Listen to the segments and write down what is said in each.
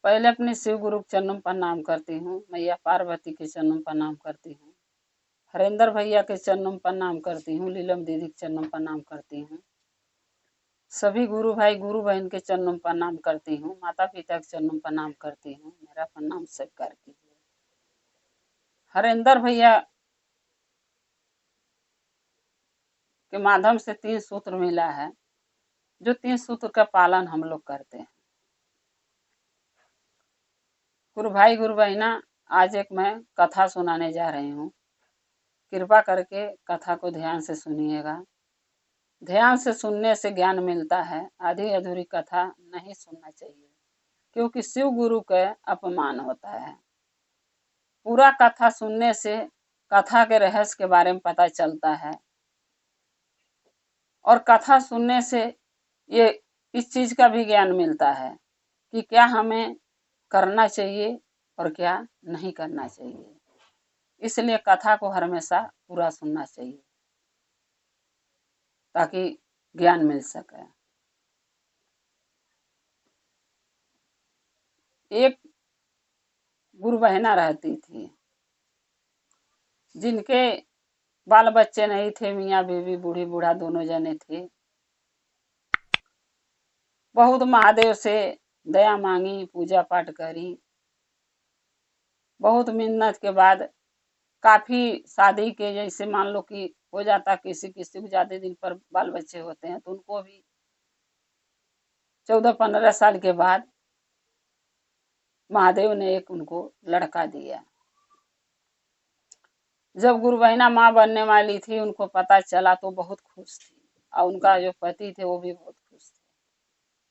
पहले अपने शिव गुरु के चरणों में प्रणाम करती हूँ, मैया पार्वती के चरणों में प्रणाम करती हूँ, हरेंद्र भैया के चरणों में प्रणाम करती हूँ, लीलम दीदी के चरणों में प्रणाम करती हूँ, सभी गुरु भाई गुरु बहन के चरणों में प्रणाम करती हूँ, माता पिता के चरणों में प्रणाम करती हूँ। मेरा प्रणाम स्वीकार कीजिए। हरेंद्र भैया के माध्यम से 3 सूत्र मिला है, जो 3 सूत्र का पालन हम लोग करते हैं। गुरु भाई गुरु बहना, आज एक मैं कथा सुनाने जा रही हूँ। कृपा करके कथा को ध्यान से सुनिएगा। ध्यान से सुनने से ज्ञान मिलता है, आधी अधूरी कथा नहीं सुनना चाहिए, क्योंकि शिव गुरु का अपमान होता है। पूरा कथा सुनने से कथा के रहस्य के बारे में पता चलता है, और कथा सुनने से ये इस चीज का भी ज्ञान मिलता है कि क्या हमें करना चाहिए और क्या नहीं करना चाहिए। इसलिए कथा को हमेशा पूरा सुनना चाहिए ताकि ज्ञान मिल सके। एक गुरु बहना रहती थी, जिनके बाल बच्चे नहीं थे, मियाँ बीवी बूढ़ी बूढ़ा दोनों जने थे। बहुत महादेव से दया मांगी, पूजा पाठ करी। बहुत मिन्नत के बाद काफी शादी के, जैसे मान लो कि हो जाता किसी किसी को ज्यादा दिन पर बाल बच्चे होते हैं, तो उनको भी 14-15 साल के बाद महादेव ने एक उनको लड़का दिया। जब गुरु बहना माँ बनने वाली थी, उनको पता चला तो बहुत खुश थी, और उनका जो पति थे वो भी बहुत खुश थे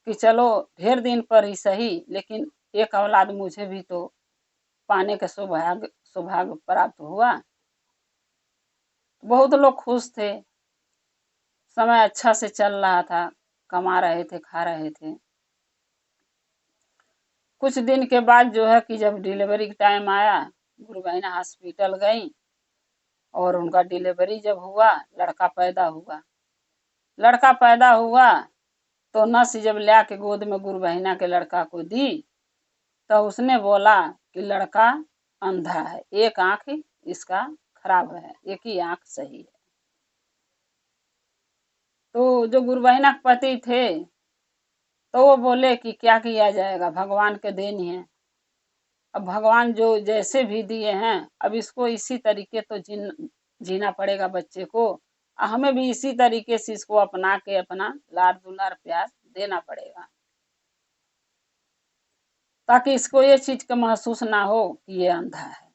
कि चलो ढेर दिन पर ही सही, लेकिन एक औलाद मुझे भी तो पाने का सौभाग्य प्राप्त हुआ। बहुत लोग खुश थे, समय अच्छा से चल रहा था, कमा रहे थे, खा रहे थे। कुछ दिन के बाद जो है कि जब डिलीवरी का टाइम आया, गुरु बहना हॉस्पिटल गई, और उनका डिलीवरी जब हुआ, लड़का पैदा हुआ। लड़का पैदा हुआ तो नस जब ला के गोद में गुरु बहना के लड़का को दी, तो उसने बोला कि लड़का अंधा है, एक आंख इसका खराब है, एक ही आंख सही है। तो जो गुरु बहना के पति थे, तो वो बोले कि क्या किया जाएगा, भगवान के देन है। अब भगवान जो जैसे भी दिए हैं, अब इसको इसी तरीके तो जीना पड़ेगा बच्चे को, हमें भी इसी तरीके से इसको अपना के अपना लाड दुलार प्यार देना पड़ेगा, ताकि इसको ये चीज का महसूस ना हो कि ये अंधा है।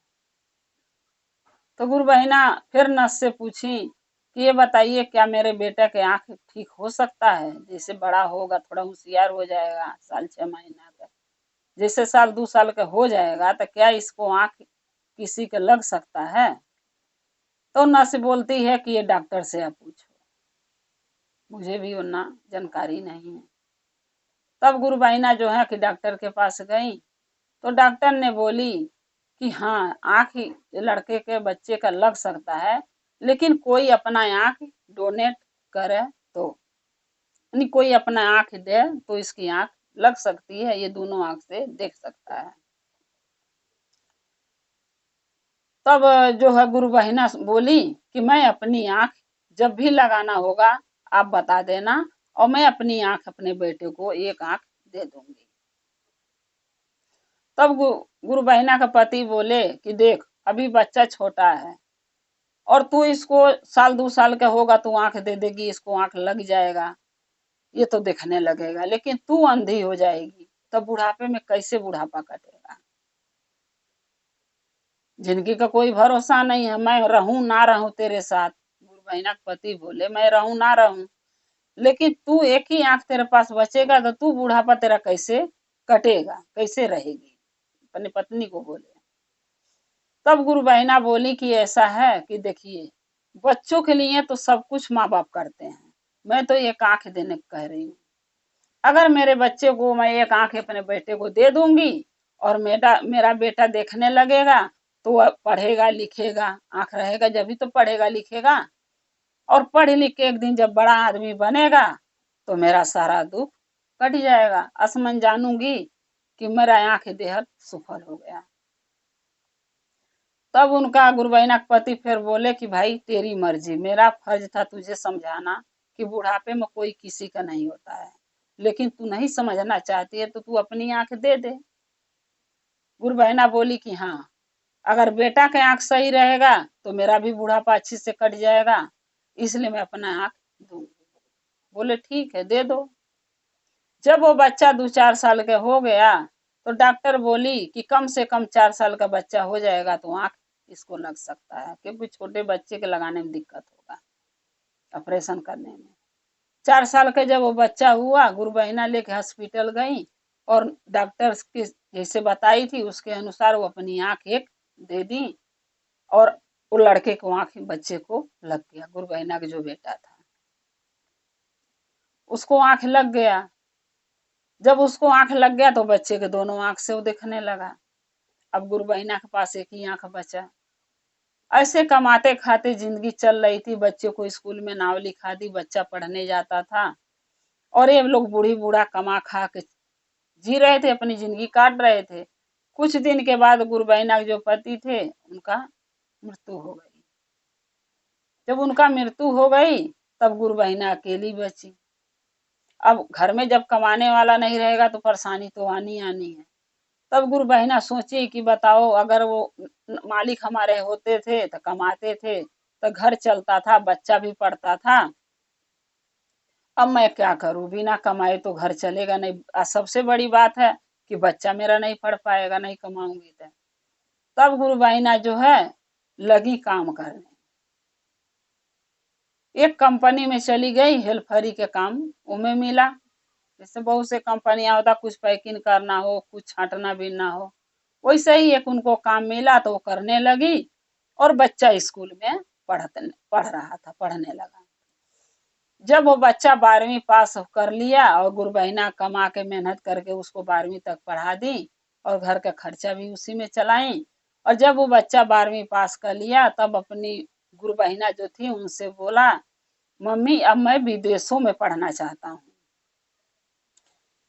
तो गुरु बहना फिर नस से पूछी कि ये बताइए, क्या मेरे बेटा के आंख ठीक हो सकता है? जैसे बड़ा होगा, थोड़ा होशियार हो जाएगा, 6 महीना का, जैसे 1-2 साल का हो जाएगा, तो क्या इसको आंख किसी का लग सकता है? तो नर्स बोलती है कि ये डॉक्टर से आप पूछो, मुझे भी उतना जानकारी नहीं है। तब गुरु बहना जो है कि डॉक्टर के पास गई, तो डॉक्टर ने बोली कि हाँ, आंख लड़के के बच्चे का लग सकता है, लेकिन कोई अपना आंख डोनेट करे तो, यानी कोई अपना आंख दे तो इसकी आंख लग सकती है, ये दोनों आंख से देख सकता है। तब जो है गुरु बहना बोली कि मैं अपनी आंख जब भी लगाना होगा आप बता देना, और मैं अपनी आंख अपने बेटे को एक आंख दे दूंगी। तब गुरु बहना का पति बोले कि देख, अभी बच्चा छोटा है, और तू इसको 1-2 साल का होगा तू आंख दे देगी, इसको आंख लग जाएगा, ये तो देखने लगेगा, लेकिन तू अंधी हो जाएगी, तब बुढ़ापे में कैसे बुढ़ापा कटेगा? जिंदगी का कोई भरोसा नहीं है, मैं रहूं ना रहूं तेरे साथ। गुरु बहना के पति बोले मैं रहूं ना रहूं, लेकिन तू एक ही आंख तेरे पास बचेगा, तो तू बुढ़ापा तेरा कैसे कटेगा, कैसे रहेगी? अपनी पत्नी को बोले। तब गुरु बहना बोली कि ऐसा है कि देखिए, बच्चों के लिए तो सब कुछ माँ बाप करते हैं, मैं तो एक आंख देने को कह रही हूँ। अगर मेरे बच्चे को मैं एक आंख अपने बेटे को दे दूंगी, और मेरा बेटा देखने लगेगा, तो वह पढ़ेगा लिखेगा, आंख रहेगा जब भी तो पढ़ेगा लिखेगा, और पढ़ लिख के एक दिन जब बड़ा आदमी बनेगा, तो मेरा सारा दुख कट जाएगा। असमन जानूंगी कि मेरा आंख देहल सफल हो गया। तब उनका गुरु बहिना के पति फिर बोले कि भाई तेरी मर्जी, मेरा फर्ज था तुझे समझाना कि बुढ़ापे में कोई किसी का नहीं होता है, लेकिन तू नहीं समझना चाहती है तो तू अपनी आंख दे दे। गुरु बहिना बोली कि हाँ, अगर बेटा के आंख सही रहेगा तो मेरा भी बुढ़ापा अच्छे से कट जाएगा, इसलिए मैं अपना आंख दूंगी। बोले ठीक है, दे दो। जब वो बच्चा 2-4 साल का हो गया तो डॉक्टर बोली कि कम से कम 4 साल का बच्चा हो जाएगा तो आंख इसको लग सकता है, क्योंकि छोटे बच्चे के लगाने में दिक्कत होगा ऑपरेशन करने में। 4 साल का जब वो बच्चा हुआ, गुरु बहिना लेके हॉस्पिटल गई और डॉक्टर की जैसे बताई थी उसके अनुसार वो अपनी आंख एक दे दी और वो लड़के को आंख बच्चे को लग गया। गुरु बहिना का जो बेटा था उसको आंख लग गया। जब उसको आंख लग गया तो बच्चे के दोनों आंख से वो देखने लगा। अब गुरु बहिना के पास एक ही आंख बचा। ऐसे कमाते खाते जिंदगी चल रही थी। बच्चे को स्कूल में नाम लिखा दी, बच्चा पढ़ने जाता था और ये लोग बूढ़ी बूढ़ा कमा खा के जी रहे थे, अपनी जिंदगी काट रहे थे। कुछ दिन के बाद गुरु बहिना के जो पति थे उनका मृत्यु हो गई। जब उनका मृत्यु हो गई तब गुरु बहिना अकेली बची। अब घर में जब कमाने वाला नहीं रहेगा तो परेशानी तो आनी आनी है। तब गुरु बहिना सोची कि बताओ, अगर वो मालिक हमारे होते थे तो कमाते थे तो घर चलता था, बच्चा भी पढ़ता था। अब मैं क्या करूं, बिना कमाए तो घर चलेगा नहीं। सबसे बड़ी बात है कि बच्चा मेरा नहीं पढ़ पाएगा, नहीं कमाऊंगी तो। तब गुरु बहिना जो है लगी काम करने। एक कंपनी में चली गई, हेल्परी के काम उमें मिला। जैसे बहुत से कंपनियां होता, कुछ पैकिंग करना हो, कुछ छांटना बीनना हो, वैसे ही एक उनको काम मिला तो वो करने लगी और बच्चा स्कूल में पढ़ रहा था, पढ़ने लगा। जब वो बच्चा 12वीं पास कर लिया और गुरु बहिना कमा के मेहनत करके उसको 12वीं तक पढ़ा दी और घर का खर्चा भी उसी में चलाई। और जब वो बच्चा 12वीं पास कर लिया तब अपनी गुरु बहिना जो थी उनसे बोला, मम्मी अब मैं विदेशों में पढ़ना चाहता हूँ।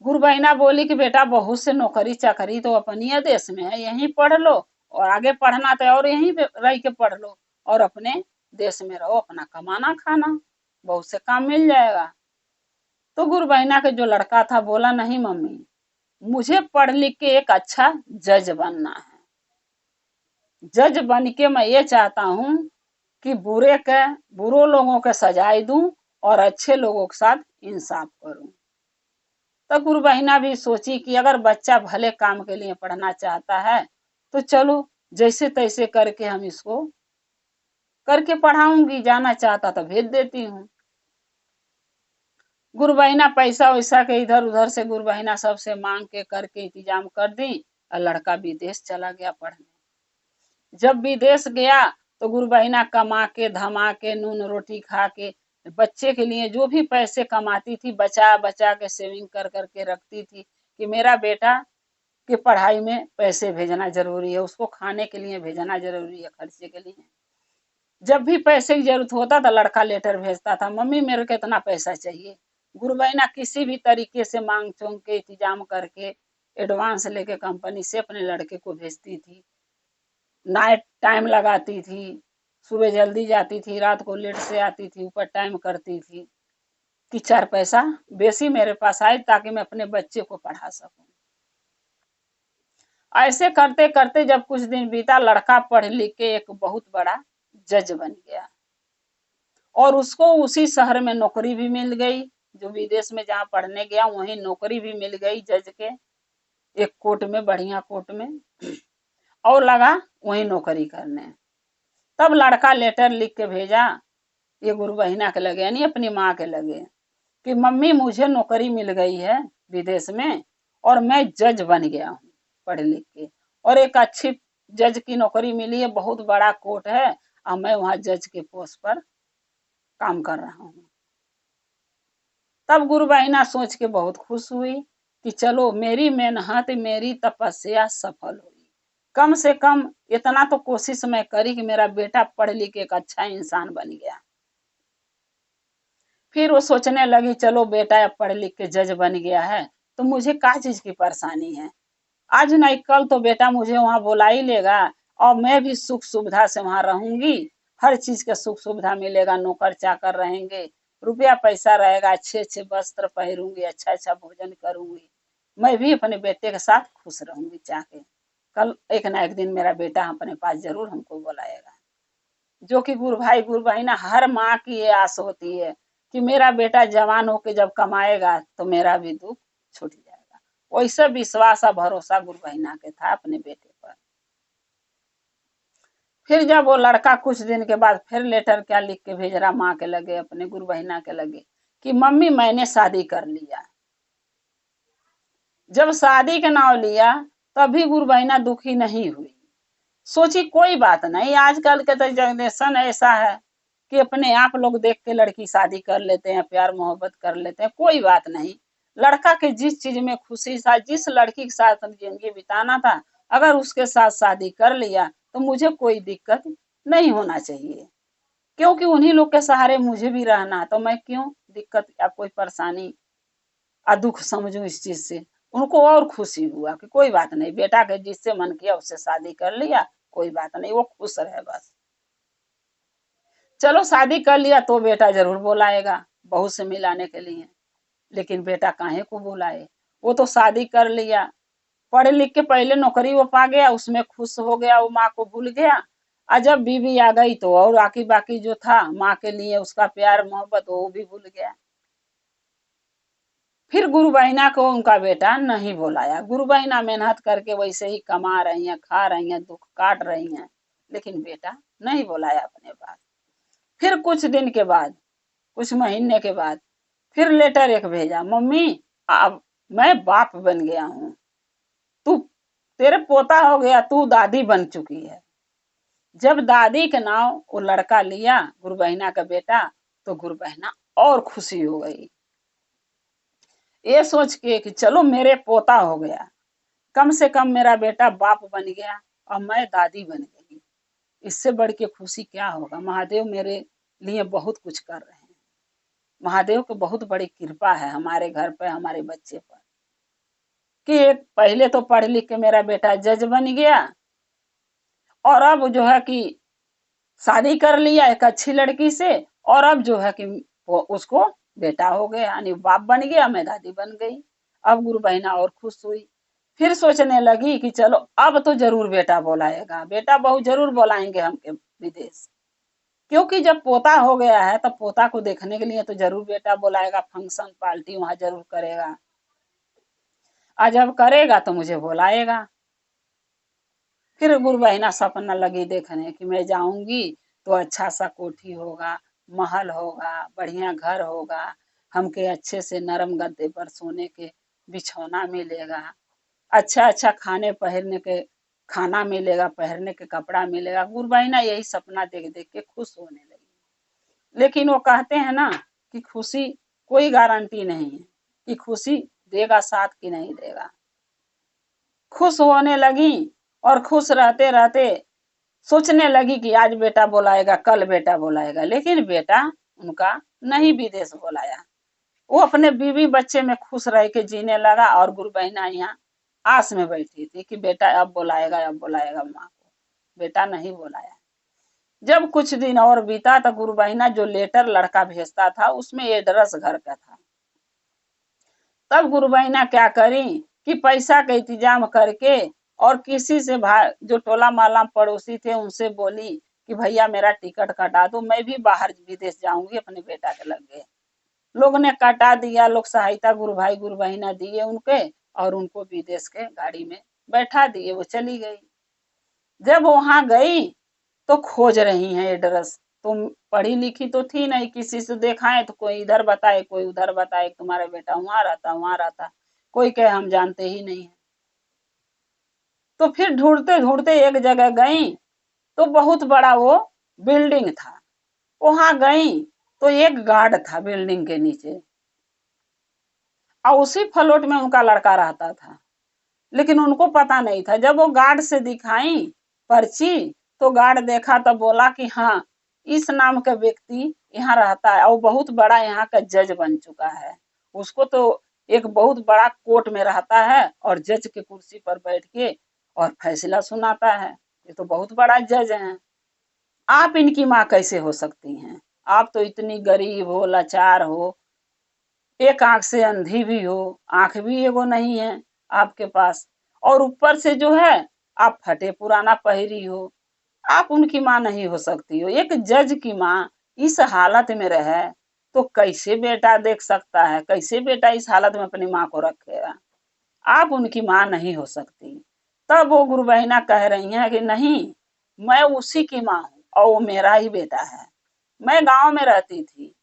गुरु बहिना बोली कि बेटा बहुत से नौकरी चाकरी तो अपनी देश में है, यहीं पढ़ लो, और आगे पढ़ना तो और यहीं रह के पढ़ लो और अपने देश में रहो, अपना कमाना खाना, बहुत से काम मिल जाएगा। तो गुरु बहिना के जो लड़का था बोला, नहीं मम्मी, मुझे पढ़ लिख के एक अच्छा जज बनना है। जज बन के मैं ये चाहता हूँ कि बुरे लोगों के सजाए दूं और अच्छे लोगों के साथ इंसाफ करूं। तो गुरु बहिना भी सोची कि अगर बच्चा भले काम के लिए पढ़ना चाहता है तो चलो जैसे तैसे करके हम इसको करके पढ़ाऊंगी, जाना चाहता तो भेज देती हूँ। गुरु बहिना पैसा वैसा के इधर उधर से गुरु बहिना सबसे मांग के करके इंतजाम कर दी और लड़का विदेश चला गया पढ़ने। जब विदेश गया तो गुरु बहिना कमा के धमा के नून रोटी खा के बच्चे के लिए जो भी पैसे कमाती थी बचा बचा के सेविंग कर करके रखती थी कि मेरा बेटा की पढ़ाई में पैसे भेजना जरूरी है, उसको खाने के लिए भेजना जरूरी है, खर्चे के लिए। जब भी पैसे की जरूरत होता था लड़का लेटर भेजता था, मम्मी मेरे को इतना पैसा चाहिए। गुरु बहिना किसी भी तरीके से मांग चोंग के इंतजाम करके एडवांस लेके कंपनी से अपने लड़के को भेजती थी। नाइट टाइम लगाती थी, सुबह जल्दी जाती थी, रात को लेट से आती थी, ऊपर टाइम करती थी कि 4 पैसा बेसी मेरे पास आए ताकि मैं अपने बच्चे को पढ़ा सकूं। ऐसे करते करते जब कुछ दिन बीता, लड़का पढ़ लिख के एक बहुत बड़ा जज बन गया और उसको उसी शहर में नौकरी भी मिल गई। जो विदेश में जहाँ पढ़ने गया वहीं नौकरी भी मिल गई जज के, एक कोर्ट में, बढ़िया कोर्ट में, और लगा वहीं नौकरी करने। तब लड़का लेटर लिख के भेजा, ये गुरु बहिना के लगे यानी अपनी माँ के लगे, कि मम्मी मुझे नौकरी मिल गई है विदेश में और मैं जज बन गया हूँ पढ़ लिख के, और एक अच्छी जज की नौकरी मिली है, बहुत बड़ा कोर्ट है और मैं वहां जज के पोस्ट पर काम कर रहा हूँ। तब गुरु बहिना सोच के बहुत खुश हुई कि चलो मेरी मेहनत, मेरी तपस्या सफल हुई। कम से कम इतना तो कोशिश मैं करी कि मेरा बेटा पढ़ लिख के एक अच्छा इंसान बन गया। फिर वो सोचने लगी, चलो बेटा अब पढ़ लिख के जज बन गया है तो मुझे क्या चीज की परेशानी है, आज नहीं कल तो बेटा मुझे वहां बुला ही लेगा, और मैं भी सुख सुविधा से वहां रहूंगी। हर चीज का सुख सुविधा मिलेगा, नौकर चाकर रहेंगे, रुपया पैसा रहेगा, अच्छे अच्छे वस्त्र पहनूंगी, अच्छा अच्छा भोजन करूंगी। मैं भी अपने बेटे के साथ खुश रहूंगी चाह के। कल एक ना एक दिन मेरा बेटा अपने पास जरूर हमको बुलाएगा। जो कि गुरु भाई गुरु बहना हर माँ की ये आस होती है कि मेरा बेटा जवान होके जब कमाएगा तो मेरा भी दुख छूट जाएगा। वैसे विश्वास और भरोसा गुरु बहना के था अपने बेटे पर। फिर जब वो लड़का कुछ दिन के बाद फिर लेटर क्या लिख के भेज रहा माँ के लगे, अपने गुरु बहना के लगे, कि मम्मी मैंने शादी कर लिया। जब शादी का नाम लिया तभी गुरु बहना दुखी नहीं हुई। सोची कोई बात नहीं, आजकल के तो जनरेशन ऐसा है कि अपने आप लोग देख के लड़की शादी कर लेते हैं, प्यार मोहब्बत कर लेते हैं, कोई बात नहीं। लड़का के जिस चीज में खुशी था, जिस लड़की के साथ जिंदगी बिताना था, अगर उसके साथ शादी कर लिया तो मुझे कोई दिक्कत नहीं होना चाहिए, क्योंकि उन्हीं लोग के सहारे मुझे भी रहना है। तो मैं क्यों दिक्कत या कोई परेशानी आ दुख समझू इस चीज से। उनको और खुशी हुआ कि कोई बात नहीं, बेटा के जिससे मन किया उससे शादी कर लिया, कोई बात नहीं, वो खुश रहे बस। चलो शादी कर लिया तो बेटा जरूर बुलाएगा बहू से मिलाने के लिए, लेकिन बेटा काहे को बुलाए। वो तो शादी कर लिया, पढ़ लिख के पहले नौकरी वो पा गया, उसमें खुश हो गया, वो माँ को भूल गया। और जब बीवी आ गई तो और बाकी बाकी जो था माँ के लिए उसका प्यार मोहब्बत वो भी भूल गया। फिर गुरु बहिना को उनका बेटा नहीं बुलाया। गुरु बहिना मेहनत करके वैसे ही कमा रही हैं, खा रही हैं, दुख काट रही हैं, लेकिन बेटा नहीं बुलाया अपने पास। फिर कुछ दिन के बाद, कुछ महीने के बाद फिर लेटर एक भेजा, मम्मी अब मैं बाप बन गया हूँ, तू तेरे पोता हो गया, तू दादी बन चुकी है। जब दादी के नाम वो लड़का लिया गुरु बहिना का बेटा, तो गुरु बहिना और खुशी हो गई, ये सोच के कि चलो मेरे पोता हो गया, कम से कम मेरा बेटा बाप बन गया और मैं दादी बन गई। इससे बढ़ के खुशी क्या होगा। महादेव मेरे लिए बहुत कुछ कर रहे हैं। महादेव की बहुत बड़ी कृपा है हमारे घर पे, हमारे बच्चे पर, कि पहले तो पढ़ लिख के मेरा बेटा जज बन गया, और अब जो है कि शादी कर लिया एक अच्छी लड़की से, और अब जो है कि वो उसको बेटा हो गया, यानी बाप बन गया, मैं दादी बन गई। अब गुरु बहना और खुश हुई। फिर सोचने लगी कि चलो अब तो जरूर बेटा बुलाएगा, बेटा बहू जरूर बुलाएंगे हमके विदेश, क्योंकि जब पोता हो गया है तब पोता को देखने के लिए तो जरूर बेटा बुलाएगा, फंक्शन पार्टी वहां जरूर करेगा, आज जब करेगा तो मुझे बुलाएगा। फिर गुरु बहिना सपना लगी देखने कि मैं जाऊंगी तो अच्छा सा कोठी होगा, महल होगा, बढ़िया घर होगा, हमके अच्छे से नरम गद्दे पर सोने के बिछौना मिलेगा, अच्छा अच्छा खाने पहनने के खाना मिलेगा, पहनने के कपड़ा मिलेगा। गुरु बहिना यही सपना देख देख के खुश होने लगी। लेकिन वो कहते हैं ना कि खुशी कोई गारंटी नहीं है कि खुशी देगा साथ कि नहीं देगा। खुश होने लगी और खुश रहते रहते सोचने लगी कि आज बेटा बुलाएगा, कल बेटा बुलाएगा, लेकिन बेटा उनका नहीं विदेश बुलाया। वो अपने बीवी बच्चे में खुश रह के जीने लगा, और गुरु बहिना यहाँ आस में बैठी थी कि बेटा अब बुलाएगा, अब बुलाएगा माँ को। बेटा नहीं बुलाया। जब कुछ दिन और बीता तो गुरु बहिना जो लेटर लड़का भेजता था उसमें एड्रेस घर का था। तब गुरु बहिना क्या करी कि पैसा का इंतजाम करके और किसी से जो टोला माला पड़ोसी थे उनसे बोली कि भैया मेरा टिकट कटा दो, मैं भी बाहर विदेश जाऊंगी अपने बेटा के लगे। लोग ने कटा दिया, लोग सहायता गुरु भाई गुरु बहिना दिए उनके, और उनको विदेश के गाड़ी में बैठा दिए, वो चली गई। जब वहां गई तो खोज रही हैं एड्रेस। तुम पढ़ी लिखी तो थी नहीं, किसी से दिखाए तो कोई इधर बताए कोई उधर बताए, तुम्हारा बेटा वहां रहता वहां रहता, कोई कहे हम जानते ही नहीं है। तो फिर ढूंढते ढूंढते एक जगह गई तो बहुत बड़ा वो बिल्डिंग था। वहां गई तो एक गार्ड था बिल्डिंग के नीचे, और उसी फ्लोट में उनका लड़का रहता था, लेकिन उनको पता नहीं था। जब वो गार्ड से दिखाई पर्ची तो गार्ड देखा तो बोला कि हाँ इस नाम का व्यक्ति यहाँ रहता है और बहुत बड़ा यहाँ का जज बन चुका है। उसको तो एक बहुत बड़ा कोर्ट में रहता है और जज के कुर्सी पर बैठ के और फैसला सुनाता है। ये तो बहुत बड़ा जज है। आप इनकी माँ कैसे हो सकती हैं? आप तो इतनी गरीब हो, लाचार हो, एक आंख से अंधी भी हो, आंख भी एगो नहीं है आपके पास, और ऊपर से जो है आप फटे पुराना पहरी हो। आप उनकी माँ नहीं हो सकती हो। एक जज की माँ इस हालत में रहे तो कैसे बेटा देख सकता है? कैसे बेटा इस हालत में अपनी माँ को रखेगा? आप उनकी माँ नहीं हो सकती। तब वो गुरु बहिना कह रही हैं कि नहीं, मैं उसी की माँ हूँ और वो मेरा ही बेटा है। मैं गांव में रहती थी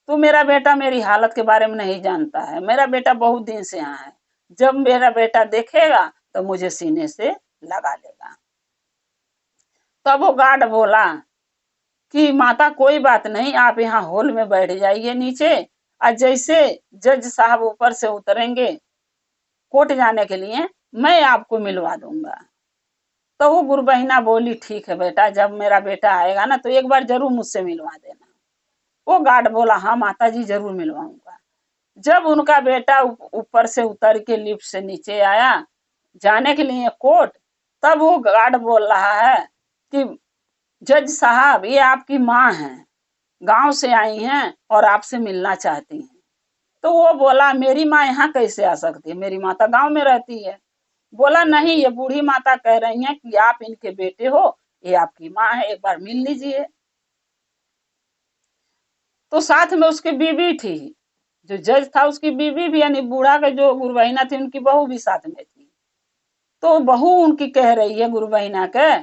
तो मेरा बेटा मेरी हालत के बारे में नहीं जानता है। मेरा बेटा बहुत दिन से यहाँ है। जब मेरा बेटा देखेगा तो मुझे सीने से लगा लेगा। तब वो गार्ड बोला कि माता कोई बात नहीं, आप यहाँ हॉल में बैठ जाइए नीचे, और जैसे जज साहब ऊपर से उतरेंगे कोर्ट जाने के लिए मैं आपको मिलवा दूंगा। तो वो गुरु बहिना बोली ठीक है बेटा, जब मेरा बेटा आएगा ना तो एक बार जरूर मुझसे मिलवा देना। वो गार्ड बोला हाँ माता जी जरूर मिलवाऊंगा। जब उनका बेटा ऊपर से उतर के लिफ्ट से नीचे आया जाने के लिए कोर्ट, तब वो गार्ड बोल रहा है कि जज साहब ये आपकी माँ है, गांव से आई हैं और आपसे मिलना चाहती हैं। तो वो बोला मेरी माँ यहाँ कैसे आ सकती है, मेरी माता गांव में रहती है। बोला नहीं, ये बूढ़ी माता कह रही हैं कि आप इनके बेटे हो, ये आपकी माँ है, एक बार मिल लीजिए। तो साथ में उसकी बीवी थी, जो जज था उसकी बीवी भी, यानी बूढ़ा का जो गुरुबहिना थी उनकी बहू भी साथ में थी। तो बहू उनकी कह रही है गुरुबहिना के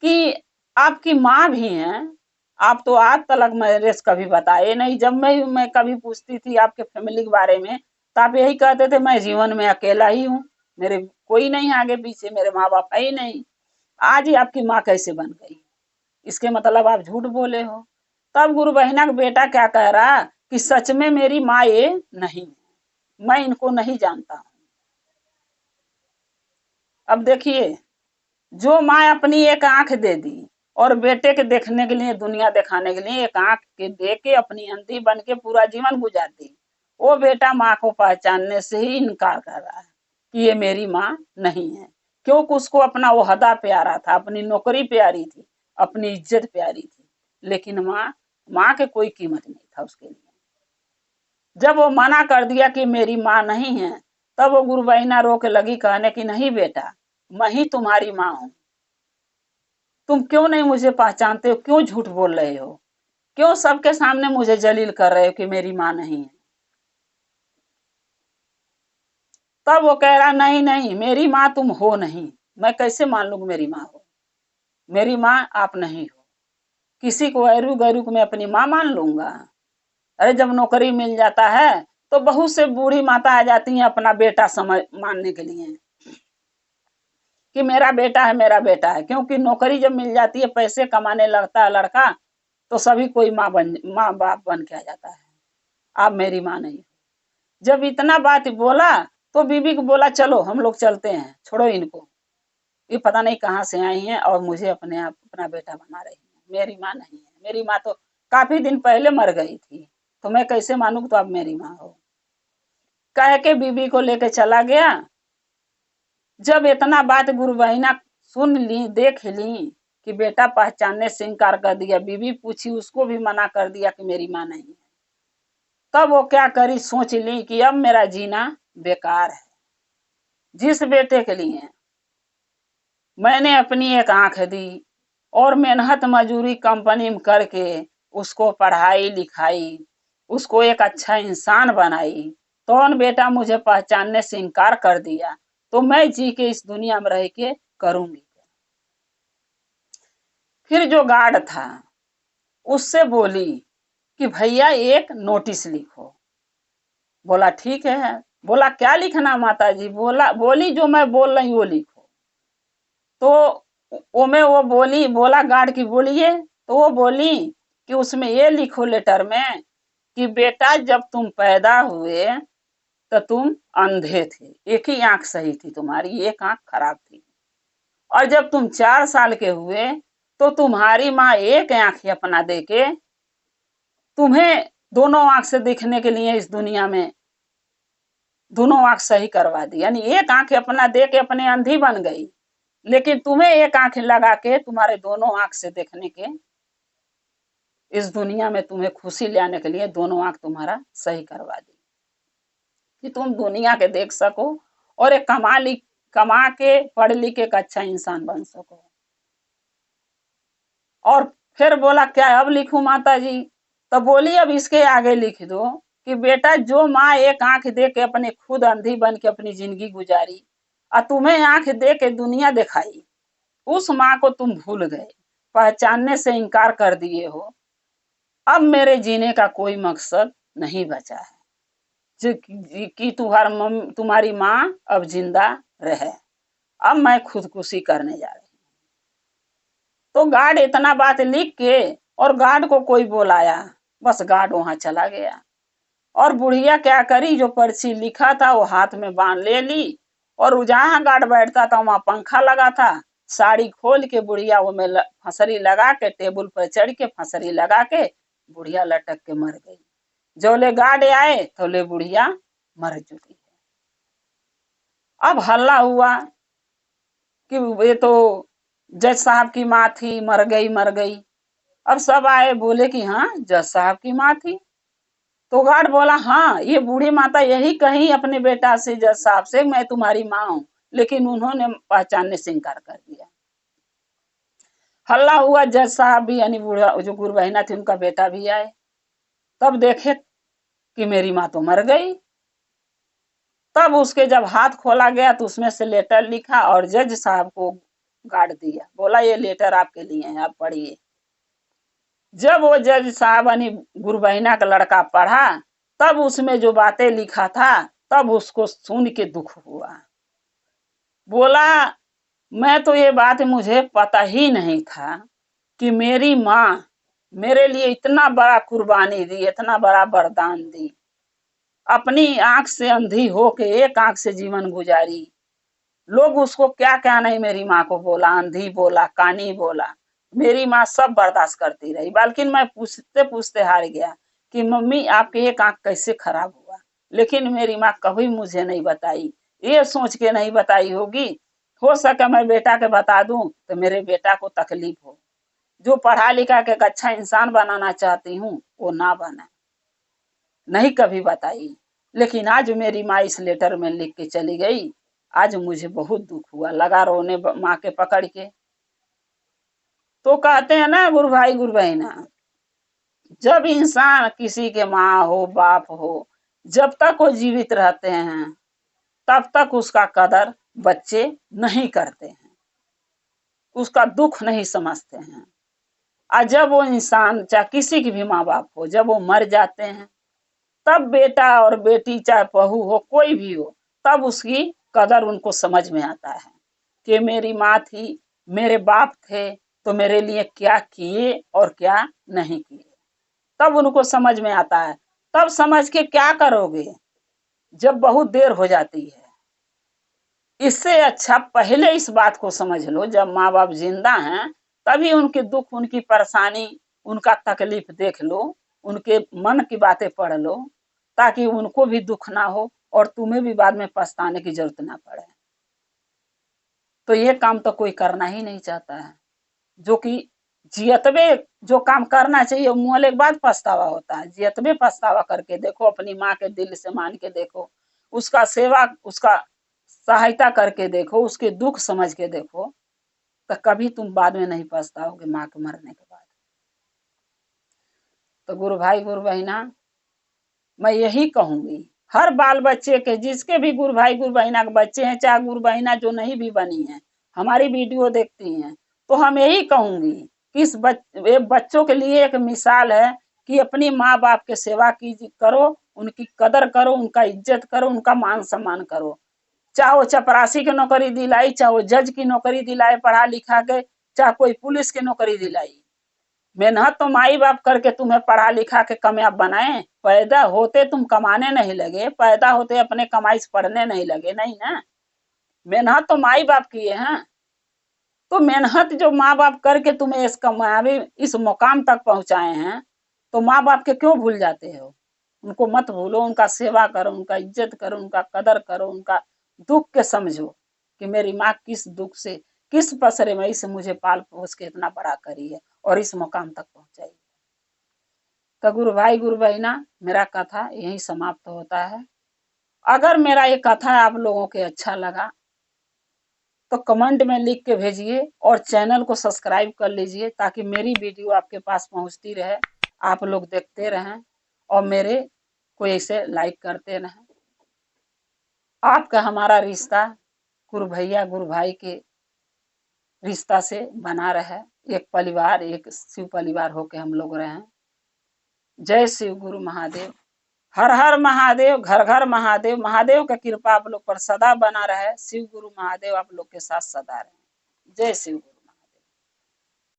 कि आपकी माँ भी हैं, आप तो आज तक मेरे से कभी बताए नहीं। जब मैं कभी पूछती थी आपके फैमिली के बारे में तो आप यही कहते थे मैं जीवन में अकेला ही हूँ, मेरे कोई नहीं आगे पीछे, मेरे माँ बाप है ही नहीं। आज ही आपकी माँ कैसे बन गई? इसके मतलब आप झूठ बोले हो। तब गुरु बहिना का बेटा क्या कह रहा कि सच में मेरी माँ ये नहीं है, मैं इनको नहीं जानता हूँ। अब देखिए, जो माँ अपनी एक आंख दे दी और बेटे के देखने के लिए, दुनिया दिखाने के लिए एक आंख के दे के अपनी अंधी बन के पूरा जीवन गुजार दी, वो बेटा माँ को पहचानने से ही इनकार कर रहा है कि ये मेरी माँ नहीं है। क्योंकि उसको अपना ओहदा प्यारा था, अपनी नौकरी प्यारी थी, अपनी इज्जत प्यारी थी, लेकिन माँ के कोई कीमत नहीं था उसके लिए। जब वो मना कर दिया कि मेरी माँ नहीं है, तब वो गुरु बहिना रो के लगी कहने की नहीं बेटा, मैं ही तुम्हारी माँ हूँ। तुम क्यों नहीं मुझे पहचानते हो? क्यों झूठ बोल रहे हो? क्यों सबके सामने मुझे जलील कर रहे हो कि मेरी माँ नहीं है? तब वो कह रहा नहीं नहीं, मेरी माँ तुम हो नहीं। मैं कैसे मान लूं मेरी माँ हो? मेरी माँ आप नहीं हो। किसी को ऐरू गैरू को मैं अपनी माँ मान लूंगा? अरे जब नौकरी मिल जाता है तो बहुत से बूढ़ी माता आ जाती हैं अपना बेटा समझ मानने के लिए कि मेरा बेटा है, मेरा बेटा है। क्योंकि नौकरी जब मिल जाती है, पैसे कमाने लगता है लड़का, तो सभी कोई माँ बाप बन के आ जाता है। आप मेरी माँ नहीं हो। जब इतना बात बोला तो बीबी को बोला चलो हम लोग चलते हैं, छोड़ो इनको, ये पता नहीं कहाँ से आई हैं और मुझे अपने आप अपना बेटा बना रही है। मेरी माँ नहीं है, मेरी माँ तो काफी दिन पहले मर गई थी, तो मैं कैसे मानूं तो आप मेरी माँ हो? कह के बीबी को लेके चला गया। जब इतना बात गुरु बहिना सुन ली, देख ली कि बेटा पहचानने से इनकार कर दिया, बीबी पूछी उसको भी मना कर दिया कि मेरी माँ नहीं है, तब वो क्या करी, सोच ली कि अब मेरा जीना बेकार है। जिस बेटे के लिए मैंने अपनी एक आंख दी और मेहनत मजूरी कंपनी में करके उसको पढ़ाई लिखाई, उसको एक अच्छा इंसान बनाई, तो उन बेटा मुझे पहचानने से इनकार कर दिया, तो मैं जी के इस दुनिया में रह के करूंगी। फिर जो गार्ड था उससे बोली कि भैया एक नोटिस लिखो। बोला ठीक है। बोला क्या लिखना माता जी? बोली जो मैं बोल रही वो लिखो। तो वो बोला गार्ड की बोलिए। तो वो बोली कि उसमें ये लिखो लेटर में कि बेटा जब तुम पैदा हुए तो तुम अंधे थे, एक ही आंख सही थी तुम्हारी, एक आंख खराब थी, और जब तुम 4 साल के हुए तो तुम्हारी माँ एक आंख अपना देके तुम्हें दोनों आंख से देखने के लिए इस दुनिया में दोनों आंख सही करवा दी। यानी एक आंख अपना दे के अपने अंधी बन गई, लेकिन तुम्हें एक आंख लगा के तुम्हारे दोनों आंख से देखने के इस दुनिया में तुम्हें खुशी लाने के लिए दोनों आंख तुम्हारा सही करवा दी कि तुम दुनिया के देख सको और एक कमा के पढ़ लिख के एक अच्छा इंसान बन सको। और फिर बोला क्या अब लिखूं माता जी? तो बोली अब इसके आगे लिख दो कि बेटा जो माँ एक आंख दे के अपने खुद अंधी बन के अपनी जिंदगी गुजारी और तुम्हें आंख दे के दुनिया दिखाई, उस माँ को तुम भूल गए, पहचानने से इनकार कर दिए हो। अब मेरे जीने का कोई मकसद नहीं बचा है कि तुम्हारी माँ अब जिंदा रहे। अब मैं खुदकुशी करने जा रही हूँ। तो गार्ड इतना बात लिख के और गार्ड को कोई बुलाया, बस गार्ड वहां चला गया और बुढ़िया क्या करी, जो पर्ची लिखा था वो हाथ में बांध ले ली और जहां गार्ड बैठता था वहां पंखा लगा था, साड़ी खोल के बुढ़िया वो में फंसरी लगा के टेबल पर चढ़ के फंसरी लगा के बुढ़िया लटक के मर गई। जोले गार्ड आए तो ले बुढ़िया मर चुकी है। अब हल्ला हुआ कि ये तो जज साहब की माँ थी, मर गई मर गई। अब सब आए बोले कि हाँ जज साहब की माँ थी। तो गार्ड बोला हाँ ये बूढ़ी माता यही कही अपने बेटा से, जज साहब से, मैं तुम्हारी माँ हूं, लेकिन उन्होंने पहचानने से इनकार कर दिया। हल्ला हुआ, जज साहब भी यानी बूढ़ा जो गुरबहिना थी उनका बेटा भी आए, तब देखे कि मेरी माँ तो मर गई। तब उसके जब हाथ खोला गया तो उसमें से लेटर लिखा और जज साहब को गार्ड दिया, बोला ये लेटर आपके लिए है, आप पढ़िए। जब वो जज साहब यानी गुरबहिना का लड़का पढ़ा तब उसमें जो बातें लिखा था तब उसको सुन के दुख हुआ। बोला मैं तो ये बात मुझे पता ही नहीं था कि मेरी माँ मेरे लिए इतना बड़ा कुर्बानी दी, इतना बड़ा वरदान दी, अपनी आंख से अंधी होके एक आंख से जीवन गुजारी। लोग उसको क्या क्या नहीं मेरी माँ को बोला, अंधी बोला, कानी बोला, मेरी माँ सब बर्दाश्त करती रही। बल्कि मैं पूछते पूछते हार गया कि मम्मी आपके एक आंख कैसे खराब हुआ, लेकिन मेरी माँ कभी मुझे नहीं बताई। ये सोच के नहीं बताई होगी हो सके मैं बेटा के बता दूं तो मेरे बेटा को तकलीफ हो। जो पढ़ा लिखा के एक अच्छा इंसान बनाना चाहती हूँ वो ना बने, नहीं कभी बताई। लेकिन आज मेरी माँ इस लेटर में लिख के चली गई, आज मुझे बहुत दुख हुआ, लगा रोने माँ के पकड़ के। तो कहते हैं ना गुरु भाई गुरु बहना, जब इंसान किसी के माँ हो बाप हो, जब तक वो जीवित रहते हैं तब तक उसका कदर बच्चे नहीं करते हैं, उसका दुख नहीं समझते हैं। और जब वो इंसान चाहे किसी की भी माँ बाप हो, जब वो मर जाते हैं तब बेटा और बेटी चाहे बहू हो कोई भी हो, तब उसकी कदर उनको समझ में आता है कि मेरी माँ थी, मेरे बाप थे, तो मेरे लिए क्या किए और क्या नहीं किए, तब उनको समझ में आता है। तब समझ के क्या करोगे जब बहुत देर हो जाती है। इससे अच्छा पहले इस बात को समझ लो, जब माँ बाप जिंदा हैं तभी उनके दुख, उनकी परेशानी, उनका तकलीफ देख लो, उनके मन की बातें पढ़ लो, ताकि उनको भी दुख ना हो और तुम्हें भी बाद में पछताने की जरूरत ना पड़े। तो ये काम तो कोई करना ही नहीं चाहता है, जो कि जियतबे जो काम करना चाहिए मुँहले के बाद पछतावा होता है। जियतबे पछतावा करके देखो, अपनी माँ के दिल से मान के देखो, उसका सेवा, उसका सहायता करके देखो, उसके दुख समझ के देखो, तो कभी तुम बाद में नहीं पछताओगे माँ के मरने के बाद। तो गुरु भाई गुरु बहना, मैं यही कहूंगी हर बाल बच्चे के, जिसके भी गुरु भाई गुरु बहना के बच्चे हैं, चाहे गुरु बहना जो नहीं भी बनी है हमारी वीडियो देखती हैं, तो हम यही कहूंगी कि इस बच्चों के लिए एक मिसाल है कि अपनी माँ बाप के सेवा कीजिए, करो, उनकी कदर करो, उनका इज्जत करो, उनका मान सम्मान करो। चाहे वो चपरासी की नौकरी दिलाई, चाहे वो जज की नौकरी दिलाए पढ़ा लिखा के, चाहे कोई पुलिस की नौकरी दिलाई, मेहनत तो माई बाप करके तुम्हें पढ़ा लिखा के कामयाब बनाए। पैदा होते तुम कमाने नहीं लगे, पैदा होते अपने कमाई से पढ़ने नहीं लगे, नहीं ना, मेहनत तो माई बाप किए हैं। तो मेहनत जो माँ बाप करके तुम्हें इस कमावे इस मुकाम तक पहुंचाए हैं, तो माँ बाप के क्यों भूल जाते हो? उनको मत भूलो, उनका सेवा करो, उनका इज्जत करो, उनका कदर करो, उनका दुख के समझो कि मेरी माँ किस दुख से, किस पसरेमई से मुझे पाल पोस के इतना बड़ा करी है और इस मुकाम तक पहुंचाई। तो गुरु भाई गुरु बहना, मेरा कथा यही समाप्त होता है। अगर मेरा ये कथा आप लोगों के अच्छा लगा तो कमेंट में लिख के भेजिए और चैनल को सब्सक्राइब कर लीजिए ताकि मेरी वीडियो आपके पास पहुंचती रहे, आप लोग देखते रहें और मेरे को ऐसे लाइक करते रहें। आपका हमारा रिश्ता गुरु भैया गुरु भाई के रिश्ता से बना रहे, एक परिवार, एक शिव परिवार होके हम लोग रहें। जय शिव गुरु महादेव, हर हर महादेव, घर घर महादेव। महादेव का कृपा आप लोग पर सदा बना रहे। शिव गुरु महादेव आप लोग के साथ सदा रहे। जय शिव।